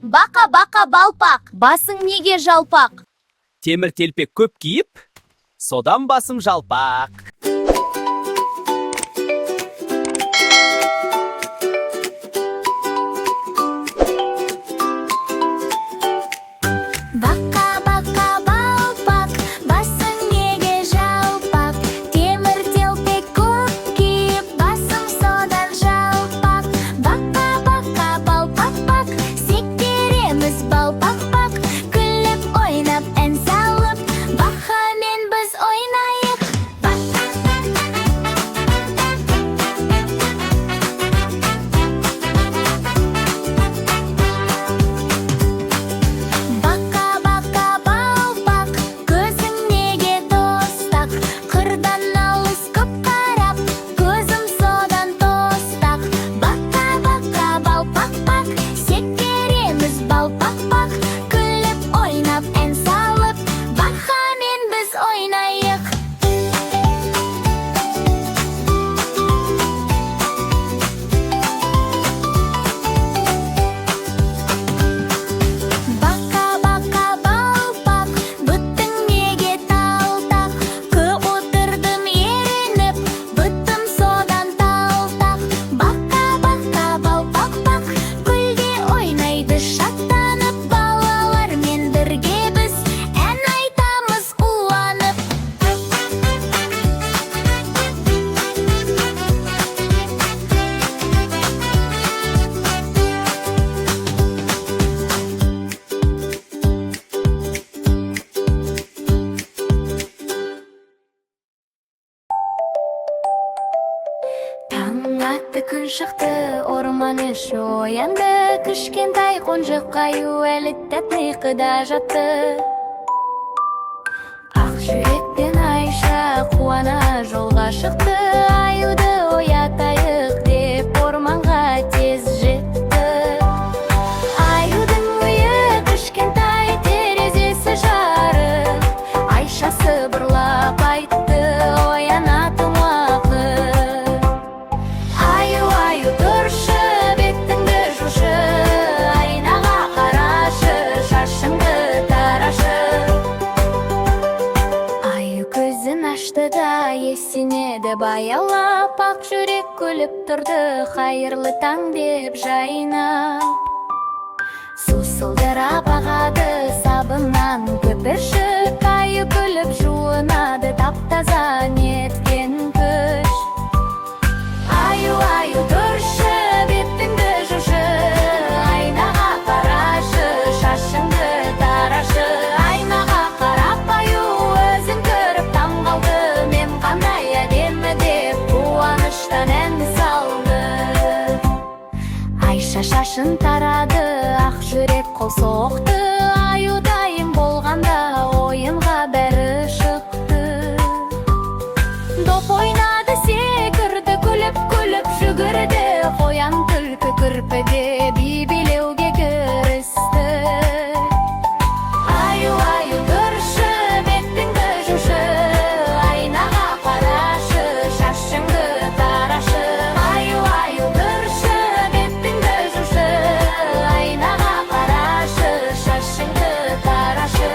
Бака-бака балпақ, басың неге жалпақ? Темір телпек көп киіп, содан басым жалпақ. Бака-бака балпақ, басың неге жалпақ? Темір телпек көп киіп, басым содан жалпақ. Бака-бака балпақ-бақ, сектереміз балпақ-бақ. Күліп ойнап ән салып, бақамен біз ойнайық. Бака-бака балпақ, көзің неге тостақ? Қырдан алыс көп қарап, көзім содан тостақ. Бака-бака балпақ-бақ, сектереміз балпақ-бақ. Күліп ойнап ән салып, бақамен біз ойнайық. Бака-бака балпақ, бұттың неге талтақ? Көп отырдым ерініп, бұттым содан талтақ. Бака-бака балпақ-бақ, көлде ойнайды шаттанып. Балалармен бірге біз ән айтамыз қуанып. Таң атты, күн шықты, орман іші оянды. Кішкентай қонжық аю әлі тәтті ұйқыда жатты. Ақ жүрекпен Айша қуана жолға шықты. Аюды оятайық деп орманға тез жетті. Аюдың үйі кішкентай, терезесі жарық. Айша сыбырлап айтты, оянатын уақыт. Аю, тұршы, бетіңді жушы. Айнаға қарашы, шашыңды тарашы. Аю көзін ашты да есінеді баялап. Ақ жүрек күліп тұрды, қайырлы таң деп жайнап. Сусылдырап ағады сабынан көпіршік. Аю күліп жуынады, тап-таза неткен күш. Аю, тұршы, бетіңді жушы. Айнаға қарашы, шашыңды тарашы. Айнаға қарап аю өзін көріп таң қалды. Мен қандай әдемі деп қуаныштан ән салды. Айша шашын тарады, ақ жүрек қол соқты. Аю дайын болғанда ойынға бәрі шықты. Доп ойнады, секірді, күліп жүгірді. Қоян түлкі кірпіде би билеуге кірісті. Аю, тұршы, бетіңді жушы. Айнаға қарашы, шашыңды тарашы. Аю, тұршы, бетіңді жушы. Айнаға қарашы, шашыңды тарашы.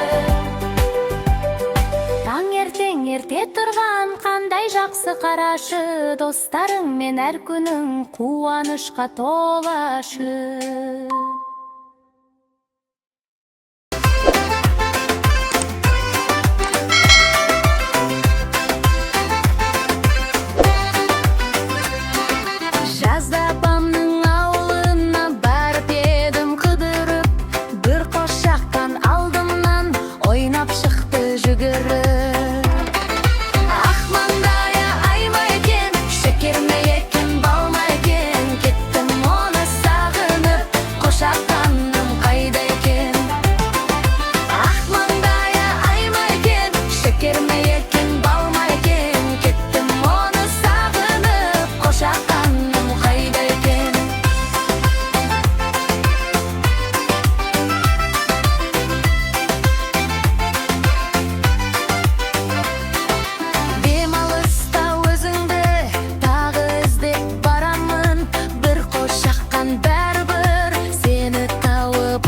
Таңертең ерте тұрған қандай жақсы қарашы. Достарыңмен әр күнің қуанышқа толашы. Жазда апамның ауылына барып едім қыдырып. Бір қошаққан алдымнан ойнап шықты жүгіріп. Ақ маңдайы айма екен, шекер ме екен, бал ма екен. Кеттім оны сағынып, қоша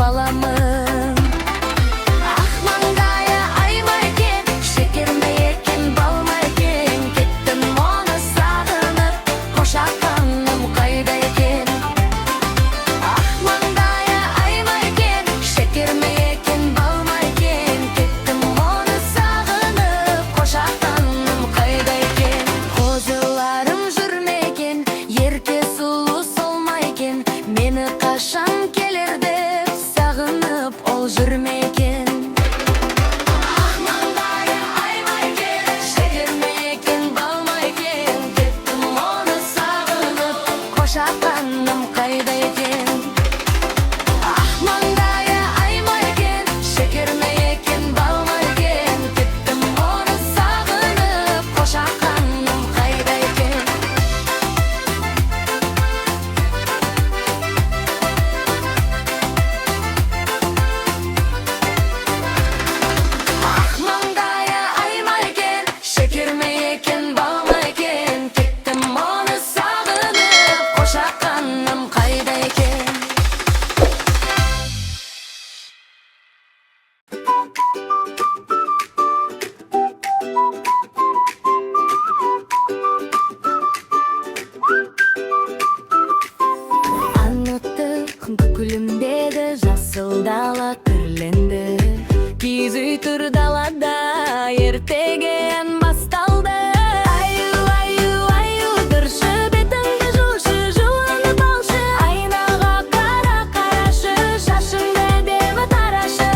баламын. Ақ маңдайы айма екен, шекерме екен, балма екен. Кеттім оны сағынып, қошақаным қайда екен. Ақ маңдайы айма екен, шекерме екен, балма екен. Кеттім оны сағынып, қошақаным қайда екен. Қозыларым жүрмеген, ерке сұлу солма екен. Мені қашан келер деп сағынып ол жүрмеген. Ақ маңдайы айма екен, шекерме екен, балма екен. Кеттім оны сағынып, қошақаным қайда екен. Ақ маңдайы айма екен, шекерме екен, балма екен. Кеттім оны сағынып, қошақаным қайда екен. Ақ маңдайы айма екен, шекерме екен, балма екен. Кеттім оны сағынып, қошақаным қайда екен. Анықтық бүкілімдегі жасыл дала түрленді. Киіз үй тұр далада, ертеген басталды. Аю, аю, аю, тұршы, бетіңді жушы, жуынып алшы. Айнаға қара-қарашы, шашыңды әдемі тарашы.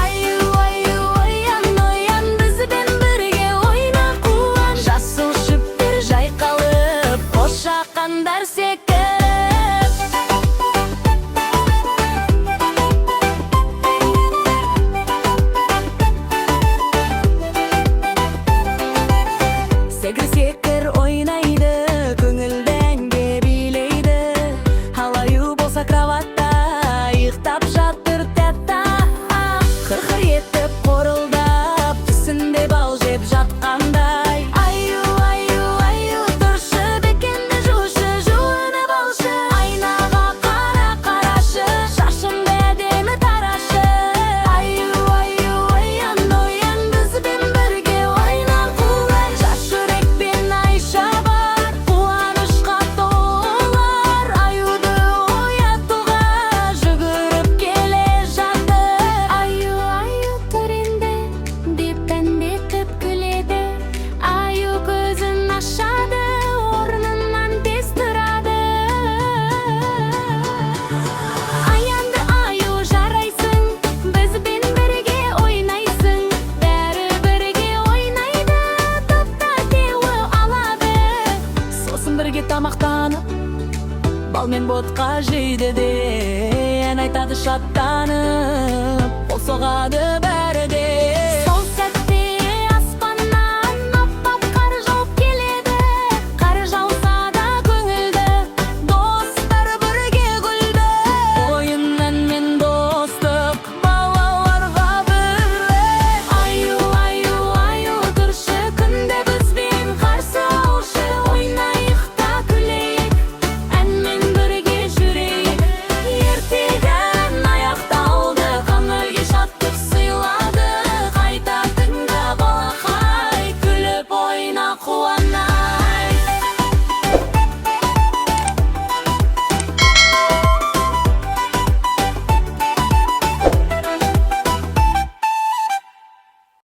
Аю, аю, оян, оян, бізбен бірге ойна қуан. Жасыл шөптер жайқалып, қошақандар секіріп. Секір-секір ойнайды, көңілденге билейді. Алаю болса кроватта, ұйықтап жатыр тәтта. Қырқыр етіп қорылдап, түсінде бал жеп жатқандай. Аю, аю, аю, тұршы, бекенді жушы, жуынып алшы. Айнаға қара-қарашы, шашыңды әдемі тарашы. Аю, аю, оян, оян, бізбен бірге ойна қуан. Жас жүрекпен айша бар, қуанышқа толар. Аюды оятуға жүгіріп келе жатыр. Аю, аю, тұр енді деп әндетіп күледі. Аю көзін ашады, орнынан тез тұрады. Аянды аю жарайсың, бізбен бірге ойнайсың. Бәрі бірге ойнайды, топта теуі алады. Сосын бірге тамақтанып, бал мен ботқа жейді де. Ән айтады шаттанып, қол соғады бәрі.